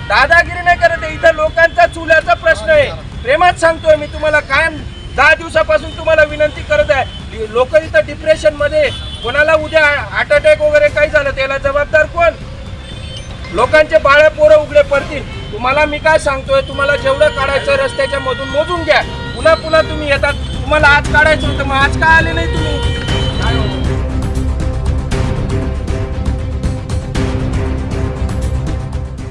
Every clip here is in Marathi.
दादागिरी नाही करत आहे, इथं लोकांचा चुल्याचा प्रश्न आहे. प्रेमात सांगतोय मी तुम्हाला, काय 10 दिवसापासून तुम्हाला विनंती करत आहे. लोक इथं डिप्रेशन मध्ये, कोणाला उद्या हार्ट अटॅक वगैरे काही झालं त्याला जबाबदार कोण? लोकांचे बाळ पोरं उघडे पडतील. तुम्हाला मी काय सांगतोय, तुम्हाला जेवढं काढायचं रस्त्याच्या मधून मोजून घ्या. पुन्हा तुम्ही येतात, तुम्हाला आज काढायचं होतं, मग आज काय आले नाही तुम्ही?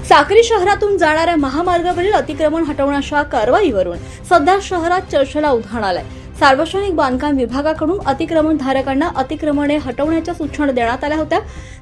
साक्री शहरातून जाणाऱ्या महामार्गावरील अतिक्रमण हटवण्याच्या कारवाईवरून सध्या शहरात चर्चेला उधाण आलंय. सार्वजनिक बांधकाम विभागाकडून अतिक्रमणधारकांना अतिक्रमणे हटवण्याच्या सूचना देण्यात आल्या होत्या.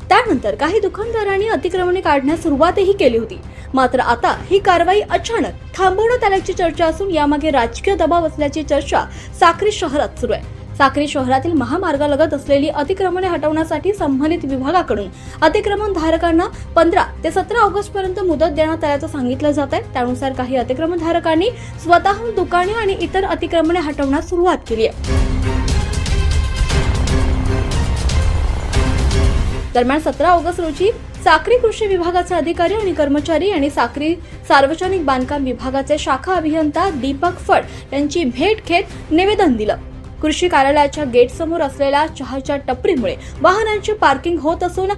त्यानंतर काही दुकानदारांनी अतिक्रमणे काढण्यास सुरुवातही केली होती. मात्र आता ही कारवाई अचानक थांबवण्यात आल्याची चर्चा असून यामागे राजकीय दबाव असल्याची चर्चा साक्री शहरात सुरू आहे. साक्री शहरातील महामार्गालगत असलेली अतिक्रमणे हटवण्यासाठी संबंधित विभागाकडून अतिक्रमणधारकांना 15 ते 17 ऑगस्ट पर्यंत मुदत देण्यात आल्याचं सांगितलं जात आहे. त्यानुसार काही अतिक्रमणधारकांनी स्वतःहून दुकाने आणि इतर अतिक्रमणे हटवण्यास सुरुवात केली आहे. दरम्यान 17 ऑगस्ट रोजी साक्री कृषी विभागाचे अधिकारी आणि कर्मचारी आणि साक्री सार्वजनिक बांधकाम विभागाचे शाखा अभियंता दीपक फड यांची भेट घेत निवेदन दिलं. कृषी कार्यालयाच्या गेट समोर असलेल्या चहाच्या टपरीमुळे वाहनांची पार्किंग होत असून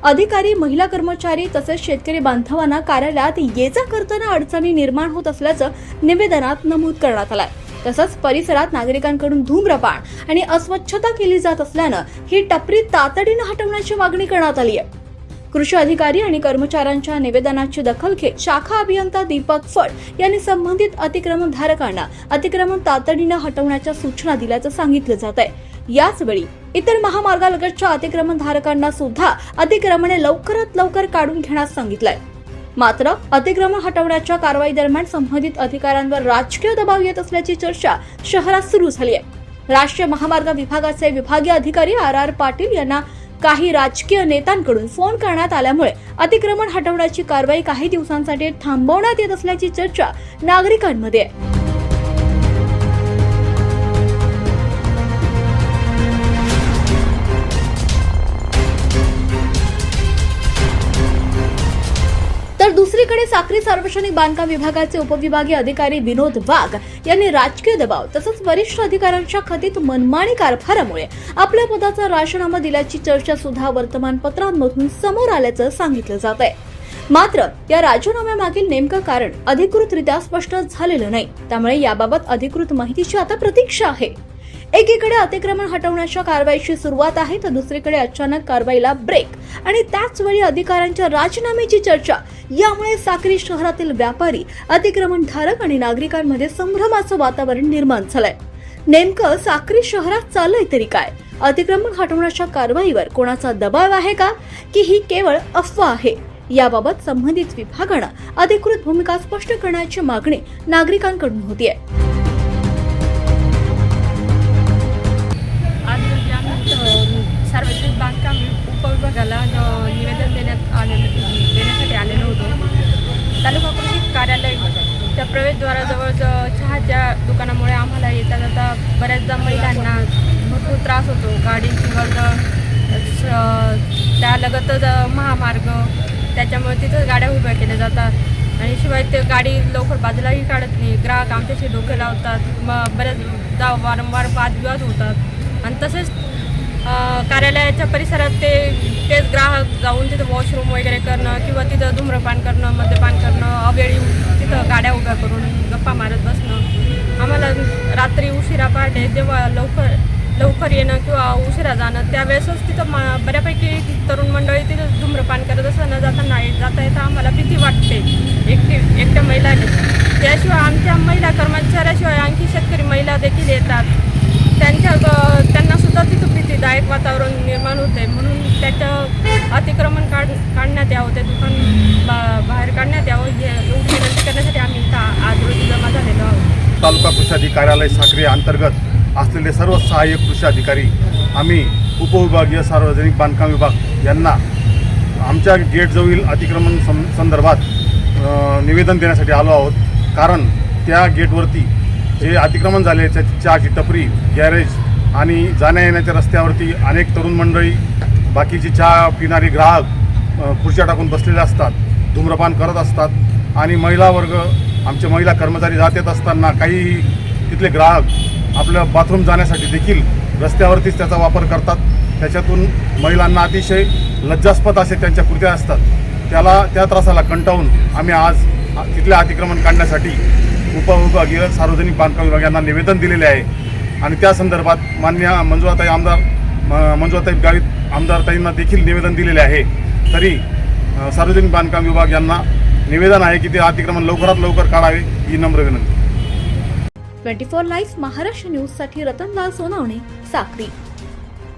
अधिकारी, महिला कर्मचारी तसेच शेतकरी बांधवांना कार्यालयात ये-जा करताना अडचणी निर्माण होत असल्याचं निवेदनात नमूद करण्यात आलंय. तसंच परिसरात नागरिकांकडून धूम्रपान आणि अस्वच्छता केली जात असल्यानं ही टपरी तातडीनं हटवण्याची मागणी करण्यात आली आहे. कृषी अधिकारी आणि कर्मचाऱ्यांच्या निवेदनाची दखल घेत शाखा अभियंता दीपक फड यांनी संबंधित अतिक्रमणधारकांना अतिक्रमण तातडीनं हटवण्याच्या सूचना दिल्याचं सांगितलं जात आहे. याचवेळी इतर महामार्गालगतच्या अतिक्रमणधारकांना सुद्धा अतिक्रमणे लवकरात लवकर काढून घेण्यास सांगितलंय. मात्र अतिक्रमण हटवण्याच्या कारवाई दरम्यान संबंधित अधिकाऱ्यांवर राजकीय दबाव येत असल्याची चर्चा शहरात सुरू झाली आहे. राष्ट्रीय महामार्ग विभागाचे विभागीय अधिकारी आर पाटील यांना काही राजकीय नेत्यांकडून फोन करण्यात आल्यामुळे अतिक्रमण हटवण्याची कारवाई काही दिवसांसाठी थांबवण्यात येत असल्याची चर्चा नागरिकांमध्ये आहे. तर दुसरीकडे साक्री सार्वजनिक बांधकाम विभागाचे उपविभागीय अधिकारी विनोद वाघ यांनी राजकीय दबाव तसंच वरिष्ठ अधिकाऱ्यांच्या कथित मनमानी कारभारामुळे आपल्या पदाचा राजीनामा दिल्याची चर्चा सुद्धा वर्तमानपत्रांमधून समोर आल्याचं सांगितलं जात आहे. मात्र या राजीनाम्यामागील नेमकं कारण अधिकृतरित्या स्पष्ट झालेलं नाही. त्यामुळे याबाबत अधिकृत माहितीची आता प्रतीक्षा आहे. एकीकडे अतिक्रमण हटवण्याच्या कारवाईची सुरुवात आहे तर दुसरीकडे अचानक कारवाईला ब्रेक आणि त्याचवेळी अधिकाऱ्यांच्या राजीनाम्याची चर्चा. यामुळे साक्री शहरातील व्यापारी, अतिक्रमणधारक आणि नागरिकांमध्ये संभ्रमाचं वातावरण निर्माण झालंय. नेमकं साक्री शहरात चाललंय तरी काय? अतिक्रमण हटवण्याच्या कारवाईवर कोणाचा दबाव आहे का की ही केवळ अफवा आहे? याबाबत संबंधित विभागानं अधिकृत भूमिका स्पष्ट करण्याची मागणी नागरिकांकडून होतीये. सार्वजनिक बांधकाम उपविभागाला निवेदन देण्यासाठी आलेलो होतो. तालुका कृषी कार्यालयाच्या प्रवेशद्वाराजवळ चहाच्या दुकानामुळे आम्हाला येता जाता बऱ्याचदा महिलांना भरपूर त्रास होतो. गाडीची वर्दळ, त्यालगतच महामार्ग, त्याच्यामुळे तिथं गाड्या उभ्या केल्या जातात आणि शिवाय ते गाडी लवकर बाजूलाही काढत नाही. ग्राहक आमच्याशी डोके लावतात, मग बऱ्याचदा वारंवार वादविवाद होतात आणि तसेच कार्यालयाच्या परिसरात तेच ग्राहक जाऊन तिथं वॉशरूम वगैरे करणं किंवा तिथं धूम्रपान करणं, मद्यपान करणं, अवेळी तिथं गाड्या उभ्या करून गप्पा मारत बसणं. आम्हाला रात्री उशिरा पहाटे जेव्हा लवकर येणं किंवा उशिरा जाणं, त्यावेळेसच तिथं बऱ्यापैकी तरुण मंडळी तिथं धूम्रपान करत असताना जाता येता आम्हाला भीती वाटते एकट्या महिलांनी. त्याशिवाय आमच्या महिला कर्मचाऱ्याशिवाय आणखी शेतकरी महिला देखील येतात. त्यांना सुद्धा तिथं भीतीदायक वातावरण निर्माण होते. म्हणून त्याचं अतिक्रमण काढण्यात यावं, ते दुकान बाहेर काढण्यात यावं, एवढी विनंती करण्यासाठी आम्ही आज रोजी जमा झालेलो आहोत. तालुका कृषी अधिकारी कार्यालय साक्री अंतर्गत असलेले सर्व सहाय्यक कृषी अधिकारी आम्ही उपविभागीय सार्वजनिक बांधकाम विभाग यांना आमच्या गेटजवळील अतिक्रमण संदर्भात निवेदन देण्यासाठी आलो आहोत. कारण त्या गेटवरती जे अतिक्रमण झाले, चहाची टपरी, गॅरेज आणि जाण्या येण्याच्या रस्त्यावरती अनेक तरुण मंडळी, बाकीची चहा पिणारी ग्राहक खुर्च्या टाकून बसलेले असतात, धूम्रपान करत असतात. आणि महिला वर्ग, आमचे महिला कर्मचारी जात येत असताना काही तिथले ग्राहक आपलं बाथरूम जाण्यासाठी देखील रस्त्यावरतीच त्याचा वापर करतात. त्याच्यातून महिलांना अतिशय लज्जास्पद असे त्यांच्या कृत्या असतात. त्या त्रासाला कंटाळून आम्ही आज तिथले अतिक्रमण काढण्यासाठी उपविभागीय सार्वजनिक बांधकाम विभाग यांना निवेदन दिलेले आहे आणि त्या संदर्भात माननीय मंजुळाताई गावित आमदारताईंना देखील निवेदन दिलेले आहे. तरी सार्वजनिक बांधकाम विभाग यांना निवेदन आहे की ते अतिक्रमण लवकरात लवकर काढावे ही नम्र विनंती. 24 लाईव्ह महाराष्ट्र न्यूजसाठी रतनलाल सोनवणे, साक्री.